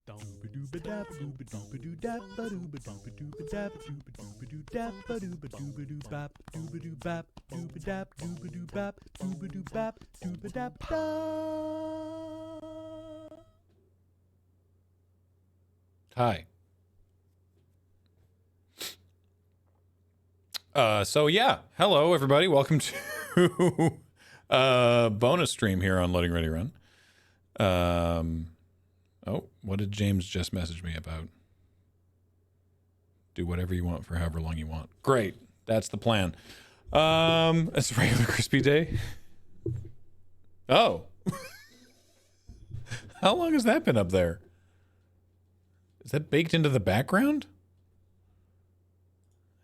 Hi. So yeah, hello everybody. Welcome to bonus stream here on Loading Ready Run. Oh, what did James just message me about? Do whatever you want for however long you want. Great, that's the plan. It's a regular crispy day. Oh, how long has that been up there? Is that baked into the background?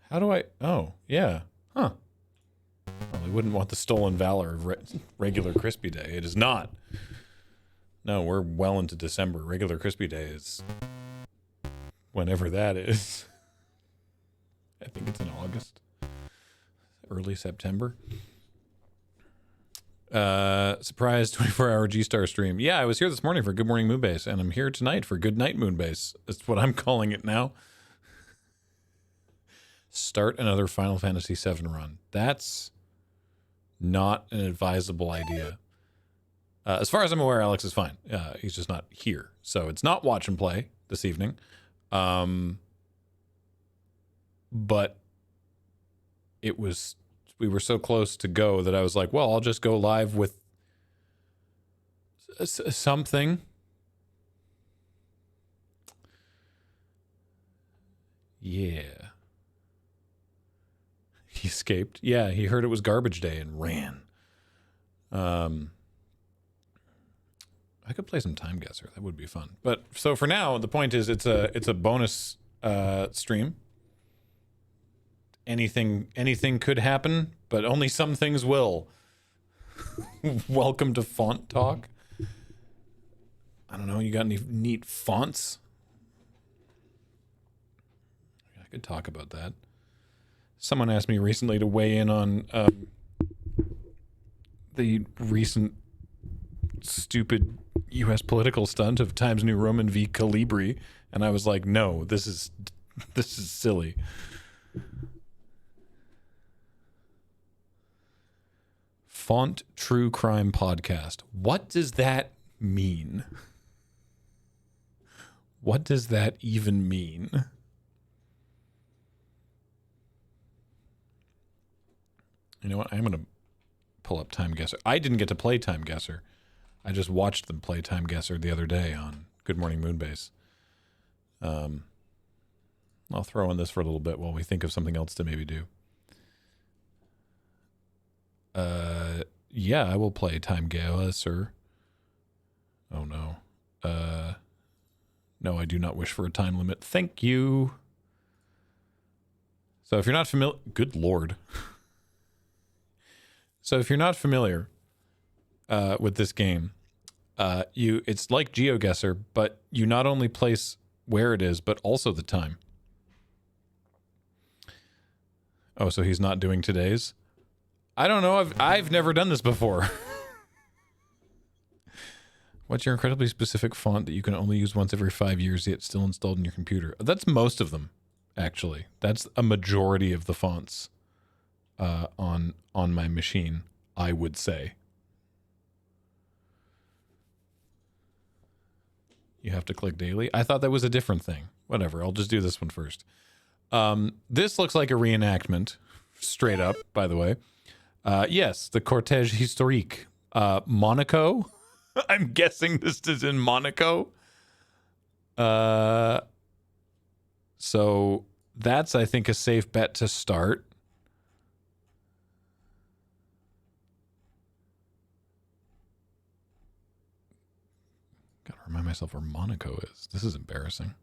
How do I? Oh, yeah. Huh. Well, we wouldn't want the stolen valor of regular crispy day. It is not. No, we're well into December. Regular crispy day is whenever that is. I think it's in August. Early September. Surprise 24-hour G-Star stream. Yeah, I was here this morning for Good Morning Moonbase, and I'm here tonight for Good Night Moonbase. That's what I'm calling it now. Start another Final Fantasy VII run. That's not an advisable idea. As far as I'm aware, Alex is fine. He's just not here. So it's not watch and play this evening. But it was, we were so close to go that I was like, well, I'll just go live with something. Yeah. He escaped. Yeah, he heard it was garbage day and ran. I could play some TimeGuessr. That would be fun. But so for now, the point is it's a bonus stream. Anything could happen, but only some things will. Welcome to Font Talk. I don't know, you got any neat fonts? I could talk about that. Someone asked me recently to weigh in on the recent stupid U.S. political stunt of Times New Roman v. Calibri, and I was like, no, this is silly. Font True Crime Podcast. What does that mean? What does that even mean? You know what? I'm going to pull up TimeGuessr. I didn't get to play TimeGuessr. I just watched them play TimeGuessr the other day on Good Morning Moonbase. I'll throw in this for a little bit while we think of something else to maybe do. Yeah, I will play TimeGuessr. Oh, no. No, I do not wish for a time limit. Thank you. So if you're not familiar... Good Lord. So if you're not familiar with this game, it's like GeoGuessr, but you not only place where it is, but also the time. Oh, so he's not doing today's? I don't know. I've never done this before. What's your incredibly specific font that you can only use once every 5 years, yet still installed in your computer? That's most of them, actually. That's a majority of the fonts on my machine, I would say. You have to click daily. I thought that was a different thing. Whatever. I'll just do this one first. This looks like a reenactment, straight up, by the way. Yes, the Cortège Historique. Monaco? I'm guessing this is in Monaco. So that's, I think, a safe bet to start. Gotta remind myself where Monaco is. This is embarrassing.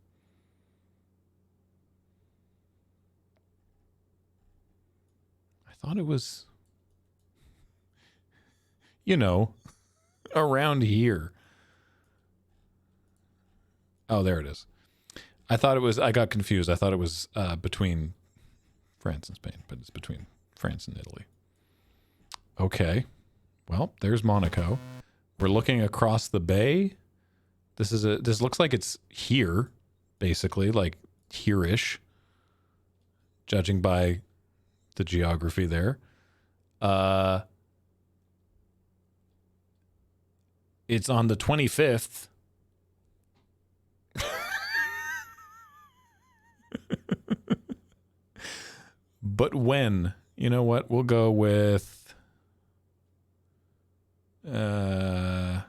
I thought it was, you know, around here. Oh, there it is. I thought it was, I got confused. I thought it was between France and Spain, but it's between France and Italy. Okay. Well, there's Monaco. We're looking across the bay. This looks like it's here, basically, like here-ish, judging by the geography there. It's on the 25th. But when? You know what? We'll go with we'll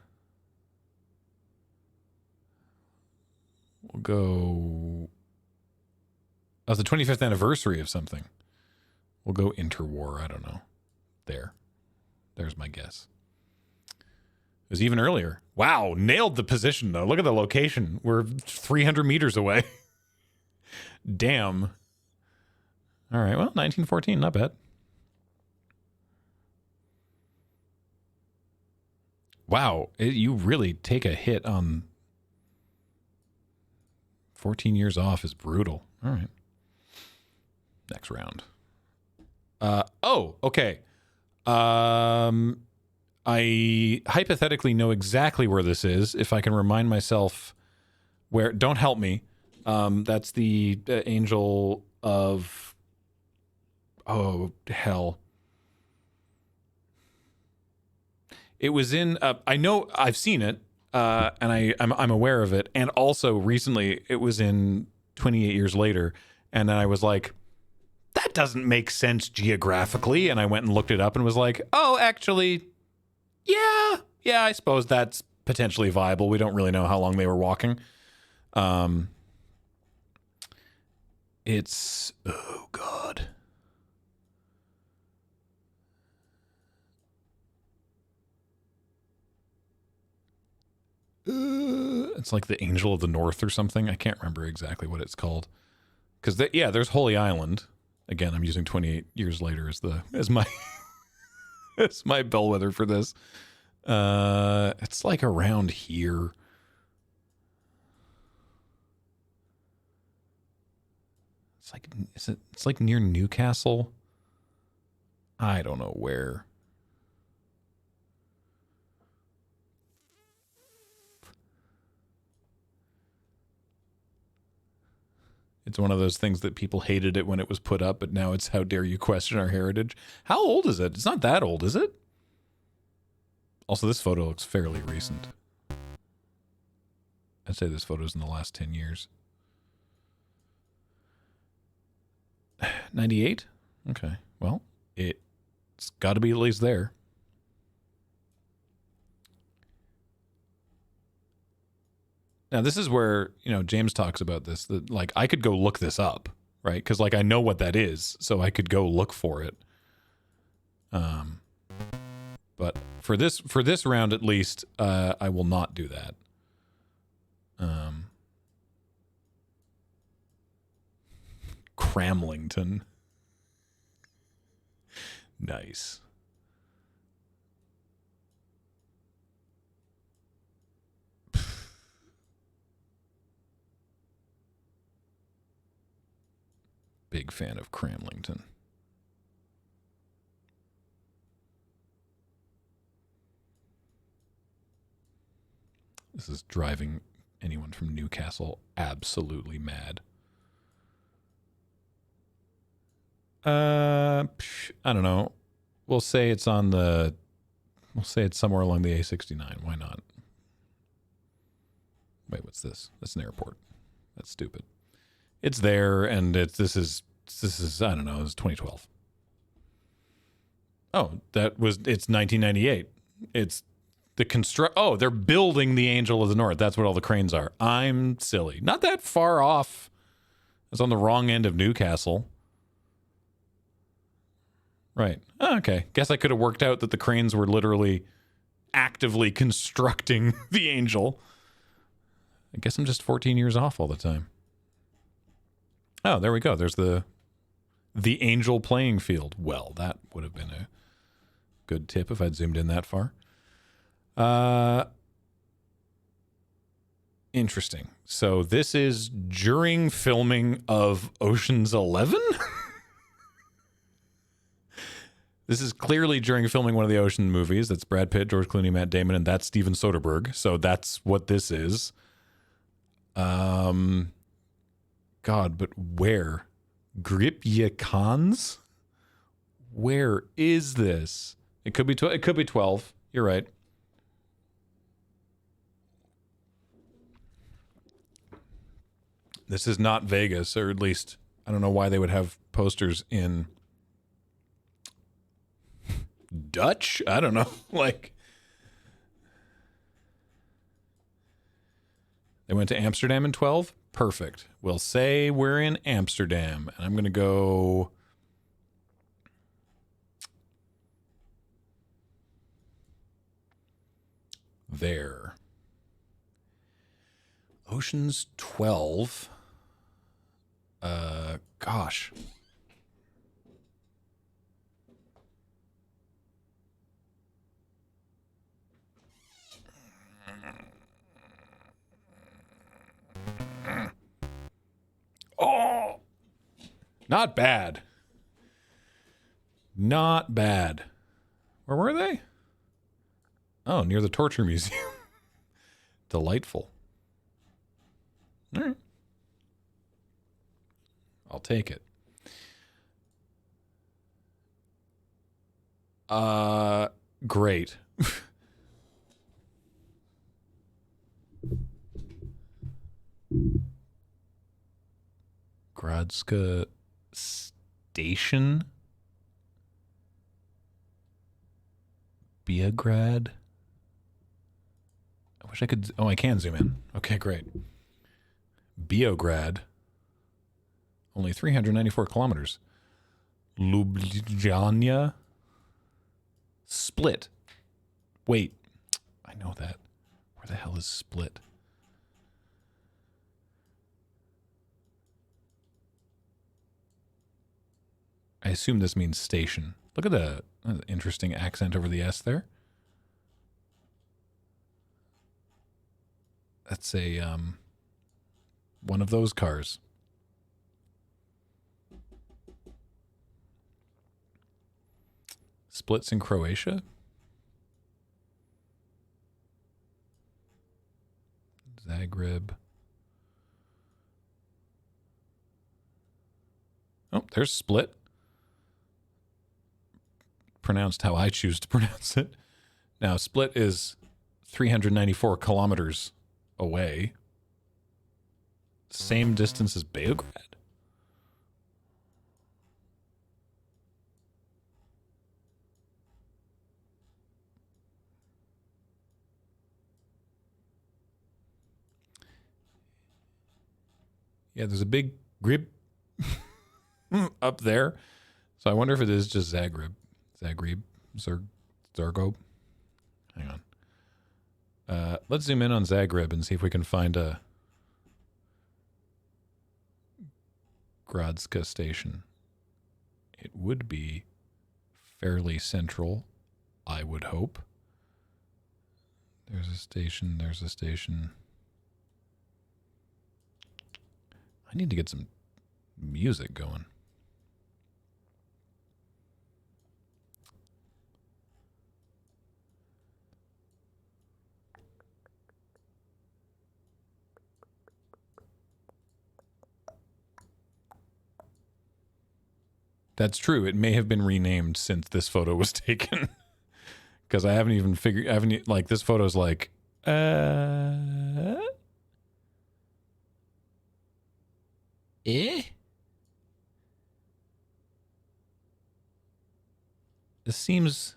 go the 25th anniversary of something. We'll go interwar. I don't know. There's my guess. It was even earlier. Wow, nailed the position though. Look at the location. We're 300 meters away. Damn. All right, well, 1914, not bad. Wow, you really take a hit on 14 years off is brutal. All right. Next round. Okay. I hypothetically know exactly where this is if I can remind myself where. Don't help me. That's the angel of... Oh, hell. It was in... I know I've seen it, and I'm aware of it. And also, recently, it was in 28 Years Later. And then I was like, that doesn't make sense geographically. And I went and looked it up and was like, oh, actually, yeah, I suppose that's potentially viable. We don't really know how long they were walking. It's... Oh, God. It's like the Angel of the North or something. I can't remember exactly what it's called. Because there's Holy Island. Again, I'm using 28 Years Later as my as my bellwether for this. It's like around here. It's like near Newcastle. I don't know where. It's one of those things that people hated it when it was put up, but now it's how dare you question our heritage. How old is it? It's not that old, is it? Also, this photo looks fairly recent. I'd say this photo's in the last 10 years. 98? Okay. Well, it's got to be at least there. Now, this is where, James talks about this, that, like, I could go look this up, right? Because, like, I know what that is, so I could go look for it. But for this round, at least, I will not do that. Cramlington. Nice. Big fan of Cramlington. This is driving anyone from Newcastle absolutely mad. I don't know. We'll say it's somewhere along the A69. Why not? Wait, what's this? That's an airport. That's stupid. It's there, and this is I don't know. It was 2012. Oh, it's 1998. It's the Oh, they're building the Angel of the North. That's what all the cranes are. I'm silly. Not that far off. It's on the wrong end of Newcastle. Right. Oh, okay. Guess I could have worked out that the cranes were literally actively constructing the Angel. I guess I'm just 14 years off all the time. Oh, there we go. There's the Angel playing field. Well, that would have been a good tip if I'd zoomed in that far. Interesting. So this is during filming of Ocean's 11? This is clearly during filming one of the Ocean movies. That's Brad Pitt, George Clooney, Matt Damon, and that's Steven Soderbergh. So that's what this is. God, but where? Gripye Khans? Where is this? It could be it could be 12. You're right. This is not Vegas, or at least I don't know why they would have posters in Dutch. I don't know. Like, they went to Amsterdam in 12. Perfect. We'll say we're in Amsterdam, and I'm gonna go. There. Ocean's 12. Gosh. Oh, not bad. Not bad. Where were they? Oh, near the Torture Museum. Delightful. All right. I'll take it. Great. Gradska Station? Beograd? I wish I could. Oh, I can zoom in. Okay, great. Beograd. Only 394 kilometers. Ljubljana. Split. Wait. I know that. Where the hell is Split? I assume this means station. Look at the interesting accent over the S there. That's a one of those cars. Split's in Croatia. Zagreb. Oh, there's Split. Pronounced how I choose to pronounce it. Now, Split is 394 kilometers away. Same distance as Beograd. Yeah, there's a big grib up there. So I wonder if it is just Zagreb. Zargo. Hang on. Let's zoom in on Zagreb and see if we can find a Gradska station. It would be fairly central, I would hope. There's a station, there's a station. I need to get some music going. That's true. It may have been renamed since this photo was taken. Because I haven't even figured, like, this photo's like, Eh? This seems...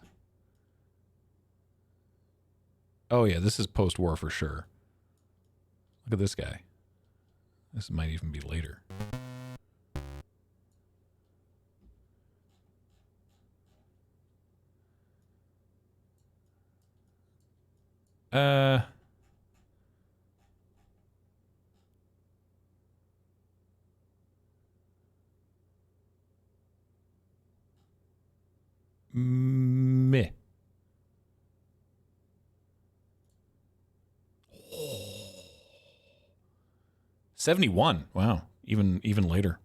Oh yeah, this is post-war for sure. Look at this guy. This might even be later. Meh. 71. Wow. Even later.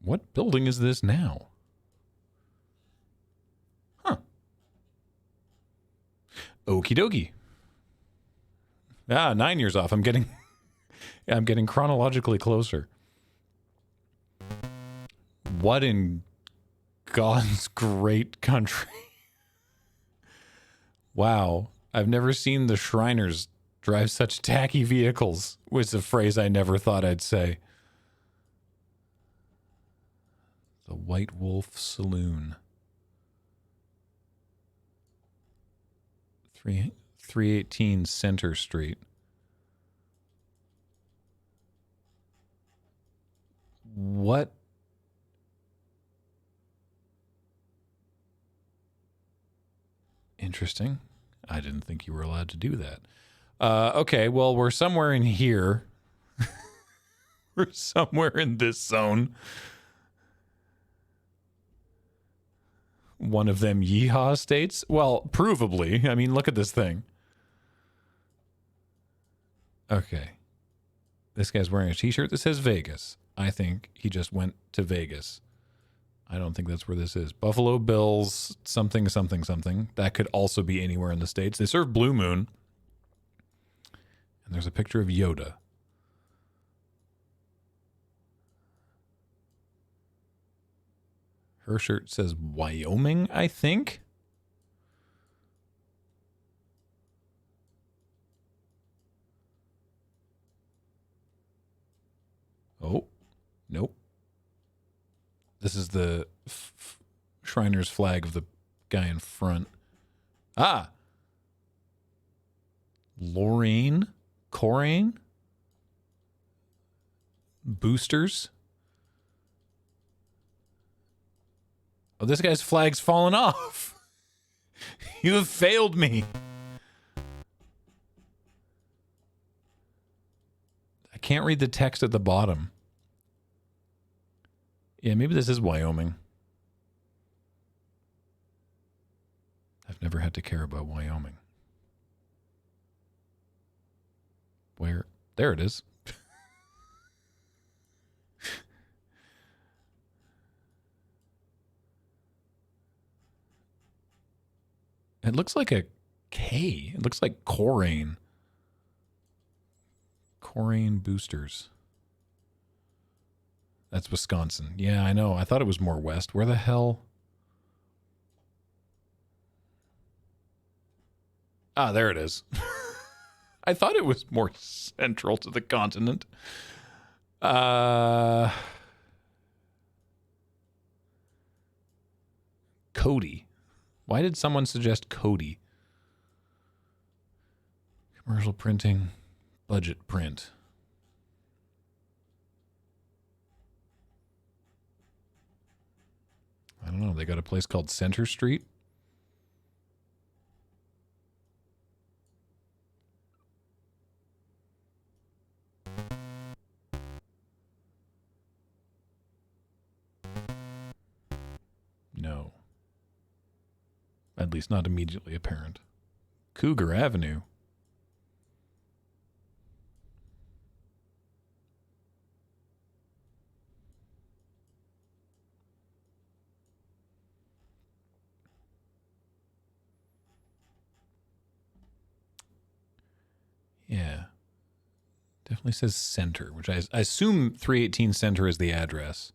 What building is this now? Huh. Okie dokie. Ah, 9 years off. I'm getting chronologically closer. What in God's great country? Wow. I've never seen the Shriners drive such tacky vehicles, was a phrase I never thought I'd say. The White Wolf Saloon. 318 Center Street. What? Interesting. I didn't think you were allowed to do that. Okay, well, we're somewhere in here. We're somewhere in this zone. One of them yeehaw states? Well, provably. I mean, look at this thing. Okay. This guy's wearing a t-shirt that says Vegas. I think he just went to Vegas. I don't think that's where this is. Buffalo Bills, something, something, something. That could also be anywhere in the States. They serve Blue Moon. And there's a picture of Yoda. Her shirt says Wyoming, I think. Oh, nope. This is the Shriner's flag of the guy in front. Ah! Lorraine? Coraine? Boosters? Oh, this guy's flag's fallen off. You have failed me. I can't read the text at the bottom. Yeah, maybe this is Wyoming. I've never had to care about Wyoming. Where? There it is. It looks like a K. It looks like Coraine. Coraine Boosters. That's Wisconsin. Yeah, I know. I thought it was more west. Where the hell? Ah, there it is. I thought it was more central to the continent. Cody. Why did someone suggest Cody? Commercial printing, budget print. I don't know. They got a place called Center Street. No. At least not immediately apparent. Cougar Avenue. Yeah. Definitely says Center, which I assume 318 Center is the address.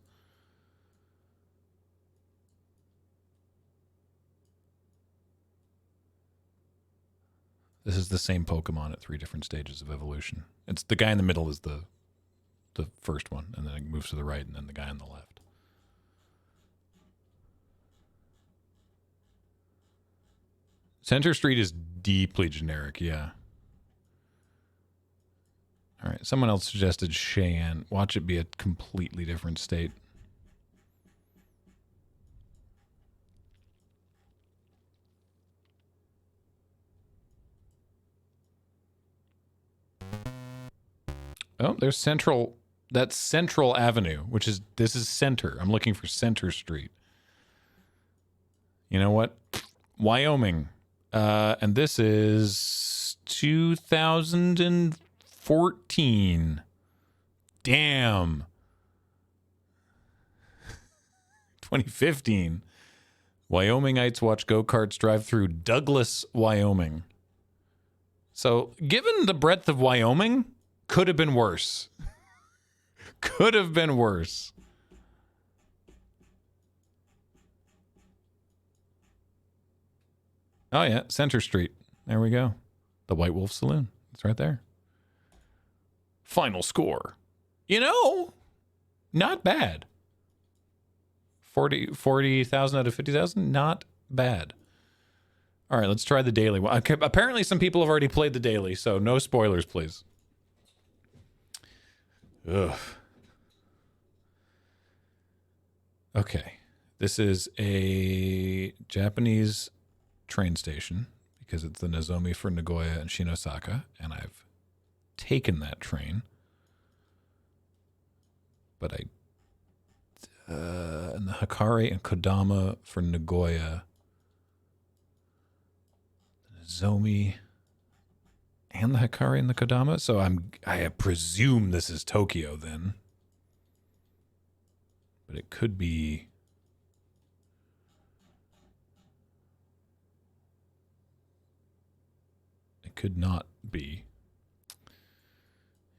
This is the same Pokemon at 3 different stages of evolution. It's the guy in the middle is the first one, and then it moves to the right, and then the guy on the left. Center Street is deeply generic, yeah. All right, someone else suggested Cheyenne. Watch it be a completely different state. Oh, there's Central. That's Central Avenue, which is, this is Center. I'm looking for Center Street. You know what? Wyoming. And this is 2014. Damn. 2015. Wyomingites watch go-karts drive through Douglas, Wyoming. So, given the breadth of Wyoming, could have been worse. Could have been worse. Oh, yeah. Center Street. There we go. The White Wolf Saloon. It's right there. Final score. You know, not bad. 40,000 out of 50,000? Not bad. All right, let's try the daily one. Okay, apparently some people have already played the daily, so no spoilers, please. Ugh. Okay. This is a Japanese train station because it's the Nozomi for Nagoya and Shinosaka, and I've taken that train. But and the Hikari and Kodama for Nagoya. The Nozomi and the Hikari and the Kodama. So I presume this is Tokyo then. But it could be. It could not be.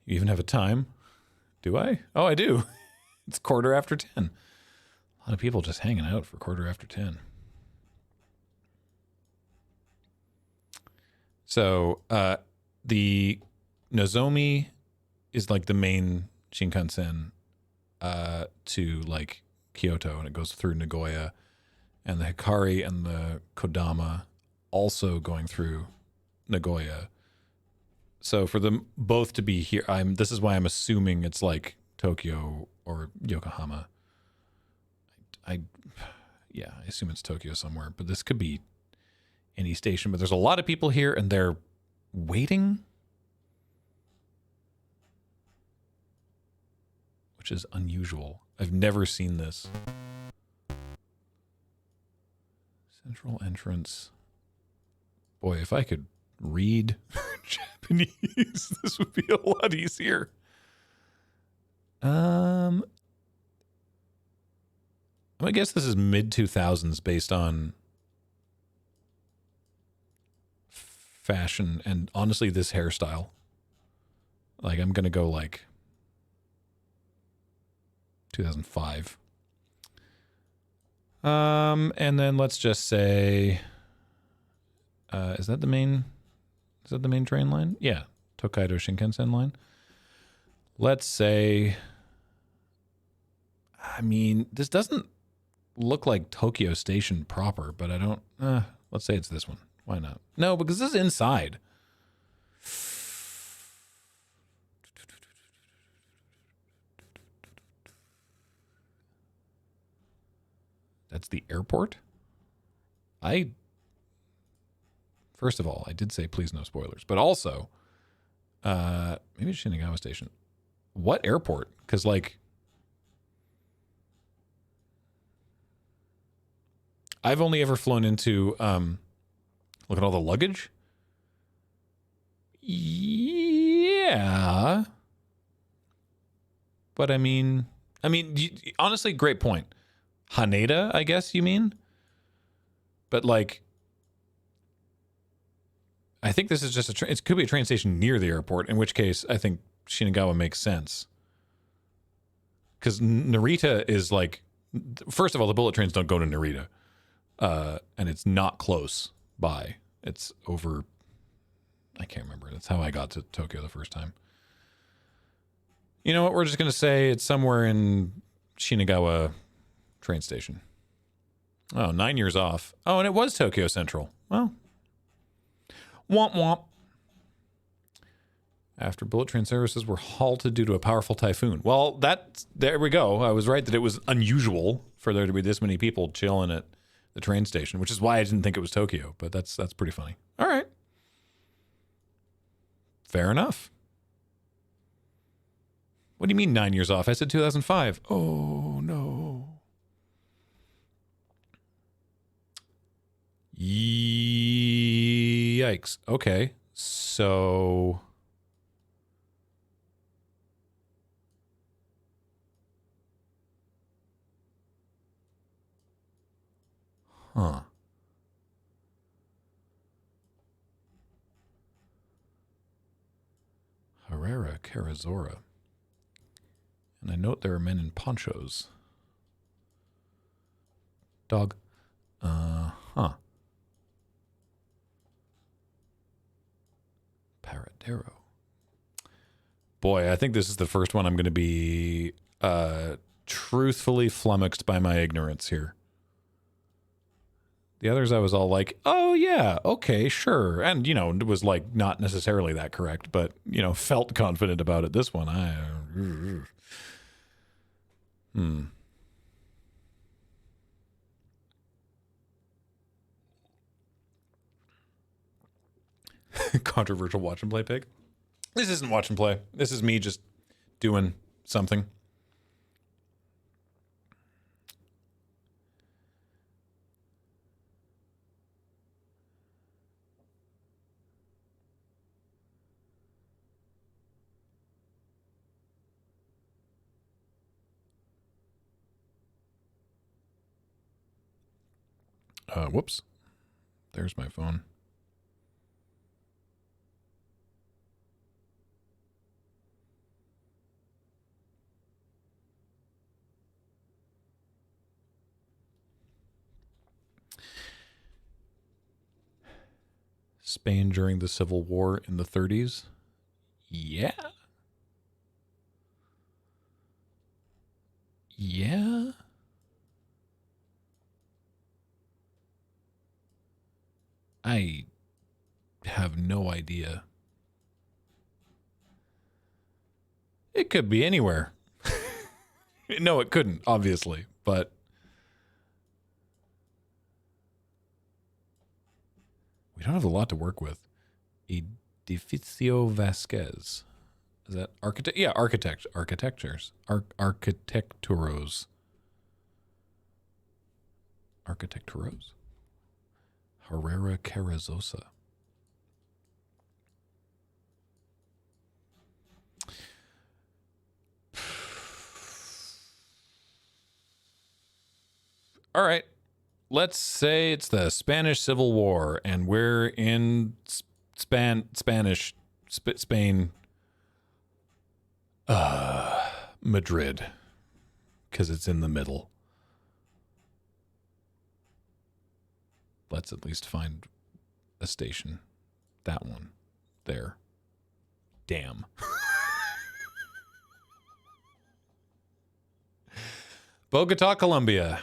You even have a time? Do I? Oh, I do. It's 10:15. A lot of people just hanging out for 10:15. So, the Nozomi is like the main Shinkansen to like Kyoto, and it goes through Nagoya, and the Hikari and the Kodama also going through Nagoya. So for them both to be here, this is why I'm assuming it's like Tokyo or Yokohama. I assume it's Tokyo somewhere, but this could be any station. But there's a lot of people here, and they're waiting, which is unusual. I've never seen this. Central entrance. Boy, if I could read Japanese, this would be a lot easier. I'm gonna guess this is mid-2000s based on fashion and honestly this hairstyle. Like I'm gonna go like 2005. And then let's just say is that the main train line? Yeah, Tokaido Shinkansen line. Let's say, I mean, this doesn't look like Tokyo Station proper, but I don't, let's say it's this one. Why not? No, because this is inside. That's the airport? First of all, I did say please no spoilers, but also, maybe it's Shinagawa Station. What airport? Because, like, I've only ever flown into, look at all the luggage. Yeah. But I mean, honestly, great point. Haneda, I guess you mean? But, like, I think this is just a train. It could be a train station near the airport, in which case I think Shinagawa makes sense. Because Narita is like, first of all, the bullet trains don't go to Narita. And it's not close by. It's over, I can't remember. That's how I got to Tokyo the first time. You know what? We're just going to say it's somewhere in Shinagawa train station. Oh, 9 years off. Oh, and it was Tokyo Central. Well, womp womp. After bullet train services were halted due to a powerful typhoon. Well, there we go. I was right that it was unusual for there to be this many people chilling at the train station, which is why I didn't think it was Tokyo, but that's pretty funny. All right. Fair enough. What do you mean 9 years off? I said 2005. Oh, no. Yikes. Okay. So Huh. Herrera Carazora. And I note there are men in ponchos. Dog. Huh. Paradero. Boy, I think this is the first one I'm going to be truthfully flummoxed by my ignorance here. The others I was all like, oh yeah, okay, sure. And, you know, it was like not necessarily that correct, but, you know, felt confident about it. This one, Controversial watch and play pick. This isn't watch and play. This is me just doing something. Whoops. There's my phone. Spain during the Civil War in the 30s. Yeah. Yeah. I have no idea. It could be anywhere. No, it couldn't, obviously, but we don't have a lot to work with. Edificio Vasquez. Is that architect? Yeah, architectures. Architecturos. Architecturos. Herrera Carazosa. All right. Let's say it's the Spanish Civil War and we're in Spain. Madrid. Because it's in the middle. Let's at least find a station. That one. There. Damn. Bogota, Colombia.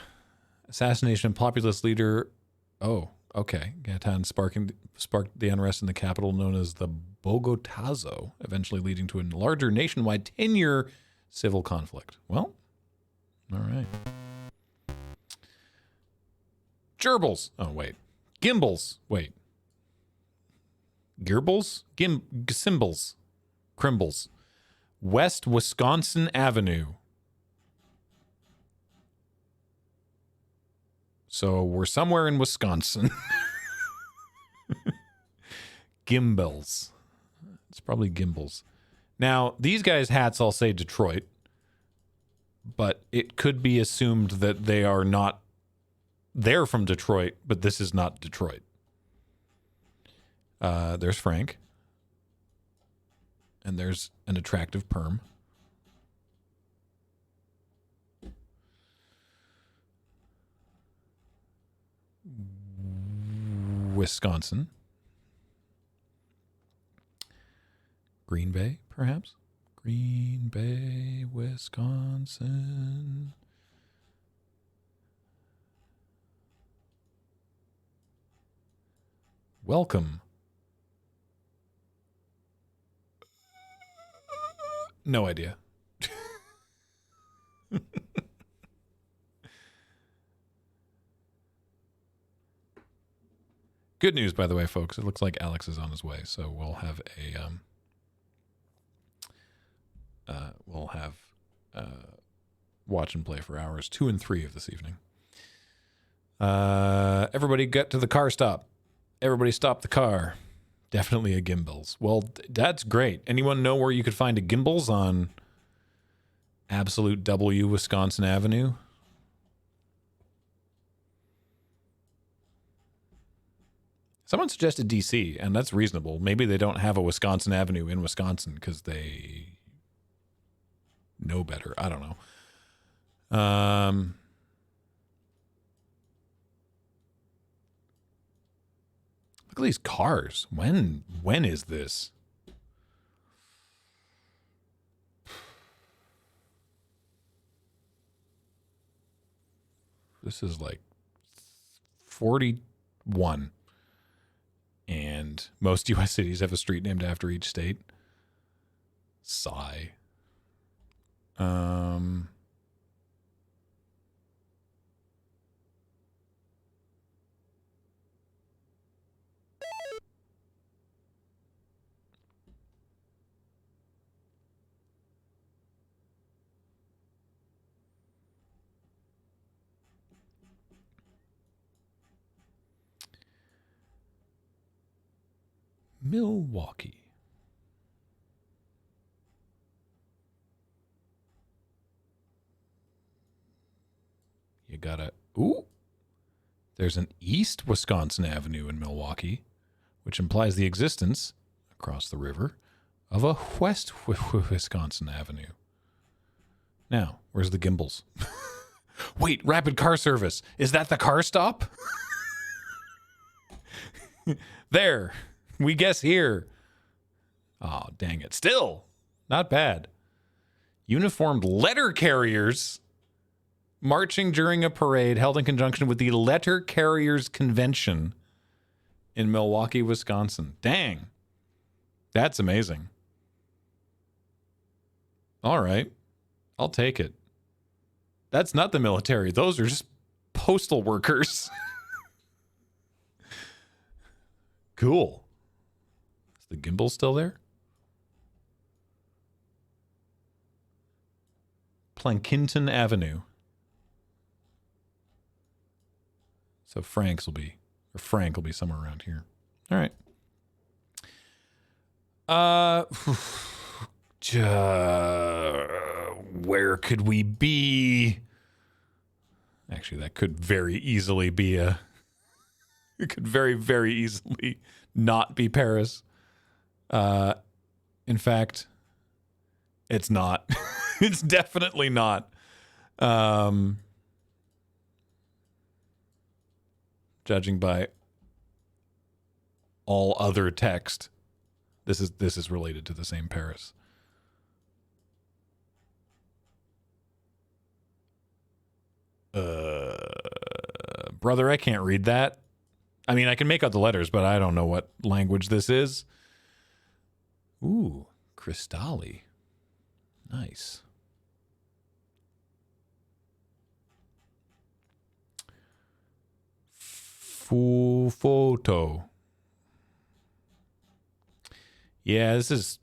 Assassination of populist leader. Oh, okay. Gatan sparked the unrest in the capital known as the Bogotazo, eventually leading to a larger nationwide 10-year civil conflict. Well, all right. Gerbils. Oh, wait. Gimbals. Wait. Gerbils? Symbols. Crimbles. West Wisconsin Avenue. So we're somewhere in Wisconsin. Gimbals. It's probably gimbals. Now, these guys' hats all say Detroit, but it could be assumed that they are not. They're from Detroit, but this is not Detroit. There's Frank. And there's an attractive perm. Wisconsin. Green Bay, perhaps? Green Bay, Wisconsin. Welcome. No idea. Good news, by the way, folks. It looks like Alex is on his way, so we'll have a watch and play for hours 2 and 3 of this evening. Everybody get to the car stop. Everybody stop the car. Definitely a Gimbals. Well, that's great. Anyone know where you could find a Gimbals on Absolute, 'W, Wisconsin Avenue? Someone suggested DC, and that's reasonable. Maybe they don't have a Wisconsin Avenue in Wisconsin because they know better. I don't know. Look at these cars. When is this? This is like 41. And most U.S. cities have a street named after each state. Sigh. Milwaukee. You gotta... Ooh! There's an East Wisconsin Avenue in Milwaukee, which implies the existence, across the river, of a West Wisconsin Avenue. Now, where's the Gimbals? Wait, rapid car service. Is that the car stop? There. We guess here. Oh, dang it. Still, not bad. Uniformed letter carriers marching during a parade held in conjunction with the Letter Carriers Convention in Milwaukee, Wisconsin. Dang. That's amazing. All right. I'll take it. That's not the military. Those are just postal workers. Cool. Is the gimbal still there? Plankinton Avenue. So Frank will be somewhere around here. All right. Where could we be? Actually, that could very easily be it could very, very easily not be Paris. In fact, it's not. It's definitely not. Judging by all other text, this is related to the same Paris. Brother, I can't read that. I mean, I can make out the letters, but I don't know what language this is. Ooh, Cristalli. Nice. Photo. Yeah, this is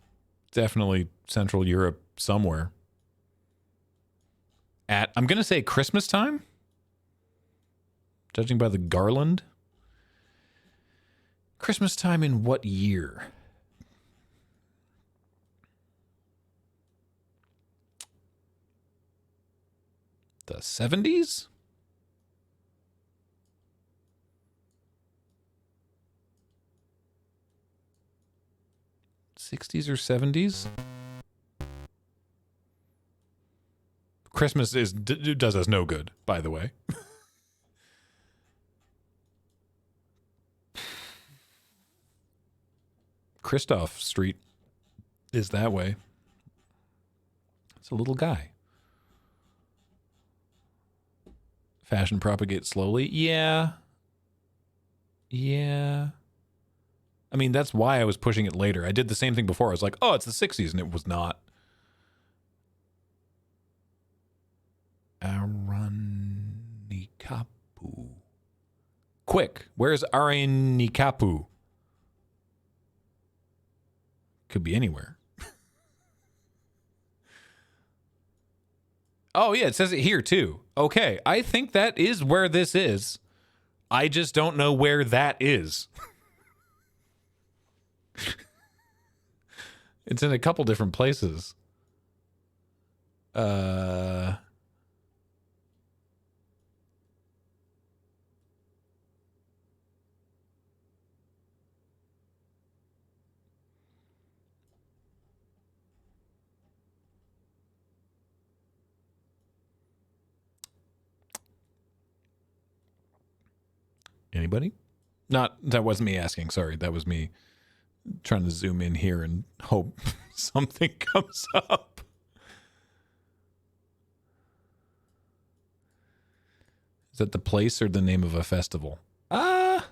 definitely Central Europe somewhere. I'm going to say Christmas time? Judging by the garland. Christmas time in what year? The 70s? '60s or '70s? Christmas does us no good, by the way. Christoph Street is that way. It's a little guy. Fashion propagates slowly. Yeah. I mean, that's why I was pushing it later. I did the same thing before. I was like, oh, it's the 60s, and it was not. Aranikapu. Quick, where's Aranikapu? Could be anywhere. Oh, yeah, it says it here, too. Okay, I think that is where this is. I just don't know where that is. It's in a couple different places. Anybody? That wasn't me asking. Sorry. That was me trying to zoom in here and hope something comes up. Is that the place or the name of a festival? Yeah,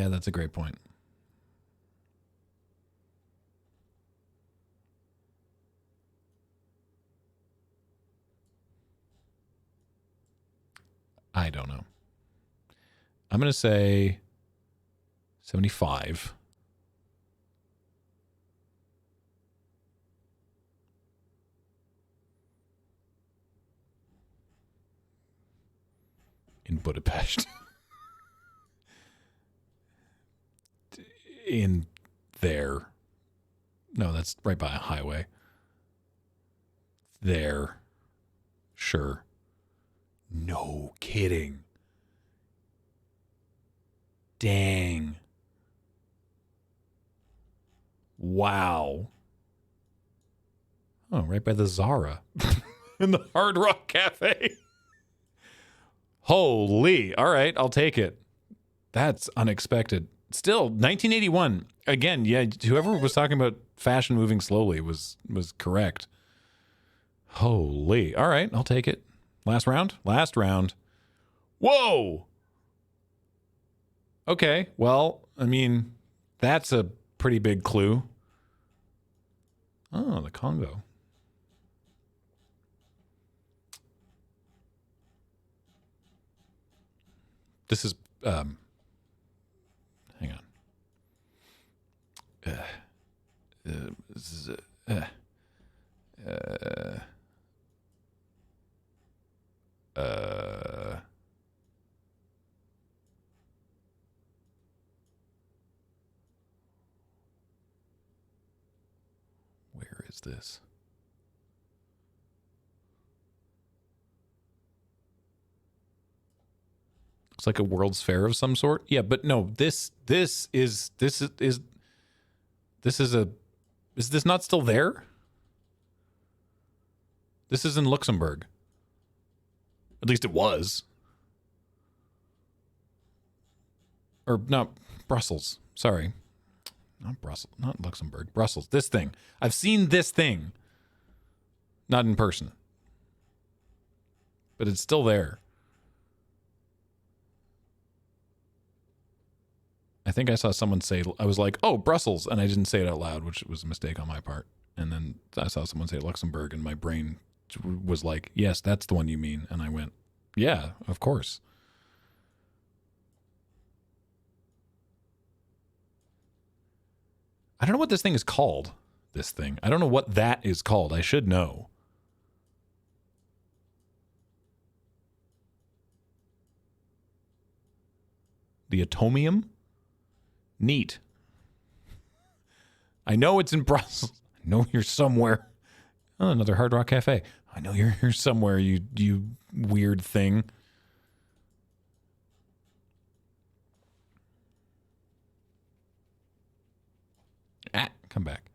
that's a great point. I don't know. I'm going to say 75. In Budapest. In there. No, that's right by a highway. There. Sure. No kidding. Dang. Wow. Oh, right by the Zara. In the Hard Rock Cafe. Holy. All right, I'll take it. That's unexpected. Still, 1981. Again, yeah, whoever was talking about fashion moving slowly was correct. Holy. All right, I'll take it. Last round? Last round. Whoa! Okay, well, I mean, that's a pretty big clue. Oh, the Congo. This is, hang on. Where is this? Looks like a World's Fair of some sort. Yeah, but no, is this not still there? This is in Luxembourg. At least it was. Or not Brussels. Sorry. Not Brussels. Not Luxembourg. Brussels. This thing. I've seen this thing. Not in person. But it's still there. I think I saw someone say, I was like, oh, Brussels. And I didn't say it out loud, which was a mistake on my part. And then I saw someone say Luxembourg, and my brain was like, yes, that's the one you mean. And I went, yeah, of course. I don't know what this thing is called. This thing. I don't know what that is called. I should know. The Atomium? Neat. I know it's in Brussels. I know you're somewhere. Oh, another Hard Rock Cafe. I know you're here somewhere, you weird thing. Come back.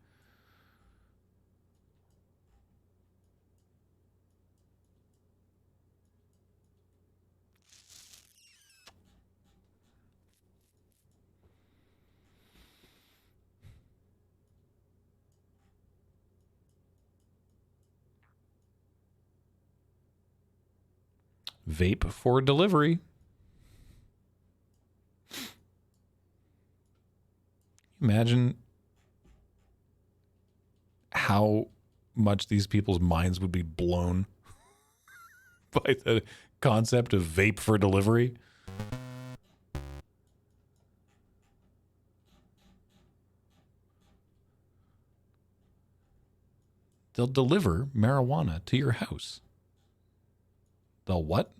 Vape for delivery. Imagine how much these people's minds would be blown by the concept of vape for delivery. They'll deliver marijuana to your house. They'll what?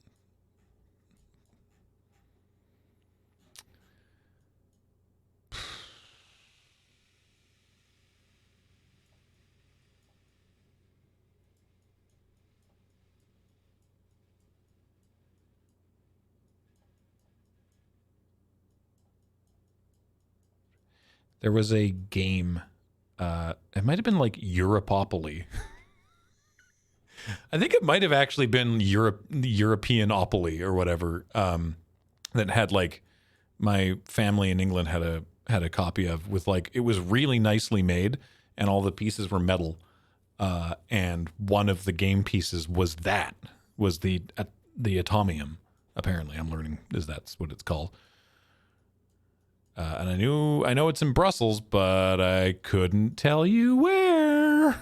There was a game. It might have been like Europopoly. I think it might have actually been Europeanopoly or whatever, that had like my family in England had a copy of, with like, it was really nicely made and all the pieces were metal. And one of the game pieces was the atomium. Apparently, I'm learning that's what it's called. And I know it's in Brussels, but I couldn't tell you where.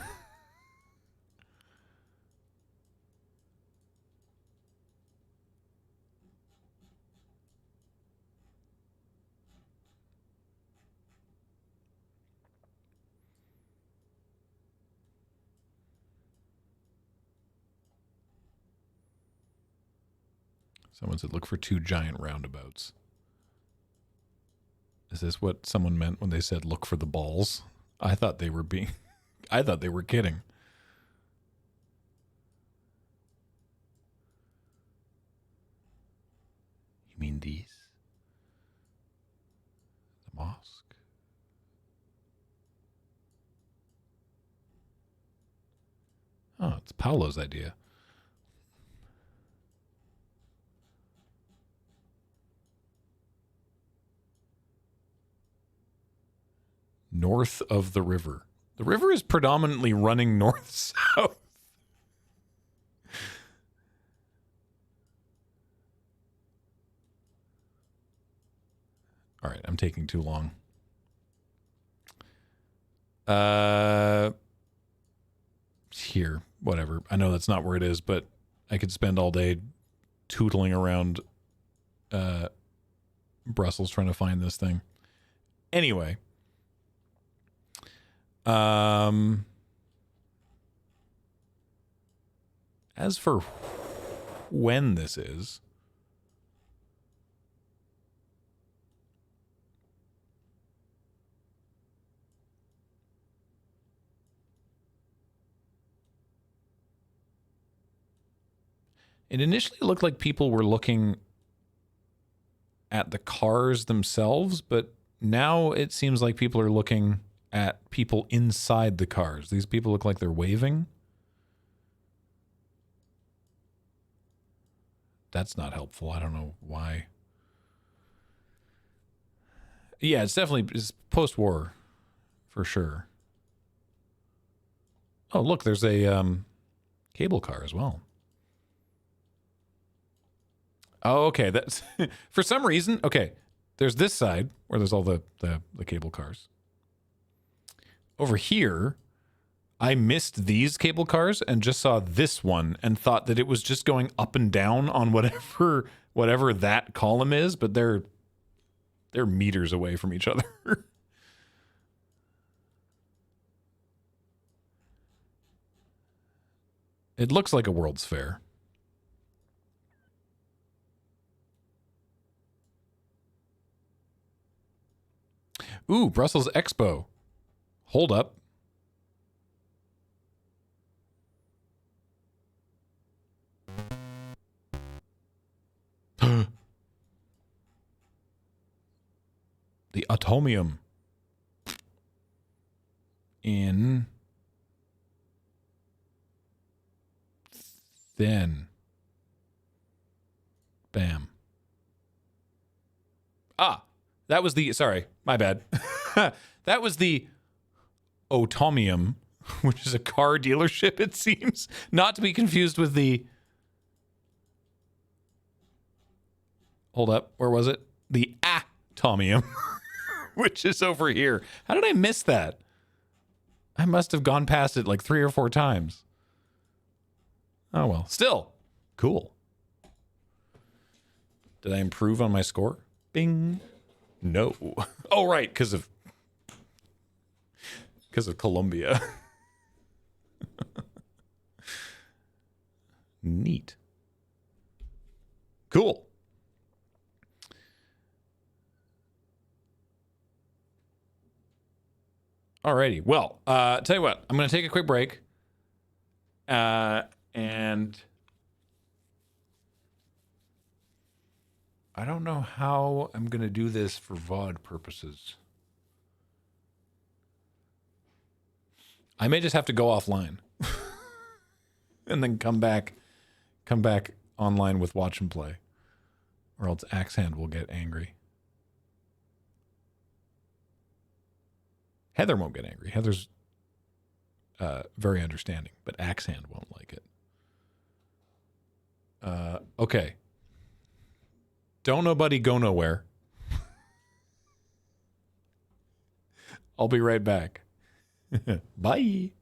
Someone said, look for 2 giant roundabouts. Is this what someone meant when they said, look for the balls? I thought they were kidding. You mean these? The mosque? Oh, it's Paolo's idea. North of the river. The river is predominantly running north-south. All right, I'm taking too long. Here, whatever. I know that's not where it is, but I could spend all day tootling around Brussels trying to find this thing. Anyway. As for when this is, it initially looked like people were looking at the cars themselves, but now it seems like people are looking at people inside the cars. These people look like they're waving. That's not helpful. I don't know why. Yeah, it's post-war for sure. Oh, look, there's a cable car as well. Oh, okay. That's for some reason. Okay, there's this side where there's all the cable cars. Over here, I missed these cable cars and just saw this one and thought that it was just going up and down on whatever that column is, but they're meters away from each other. It looks like a World's Fair. Ooh, Brussels Expo. Hold up. The atomium in then bam. That was the, sorry, my bad. That was the Otomium, which is a car dealership, it seems. Not to be confused with the, hold up, where was it? The Atomium, which is over here. How did I miss that? I must have gone past it like 3 or 4 times. Oh, well. Still, cool. Did I improve on my score? Bing. No. Oh, right, because of Colombia. Neat. Cool. Alrighty. Well, tell you what, I'm going to take a quick break. And I don't know how I'm going to do this for VOD purposes. I may just have to go offline. and then come back online with Watch and Play, or else Axe Hand will get angry. Heather won't get angry. Heather's very understanding, but Axe Hand won't like it. Okay. Don't nobody go nowhere. I'll be right back. Bye.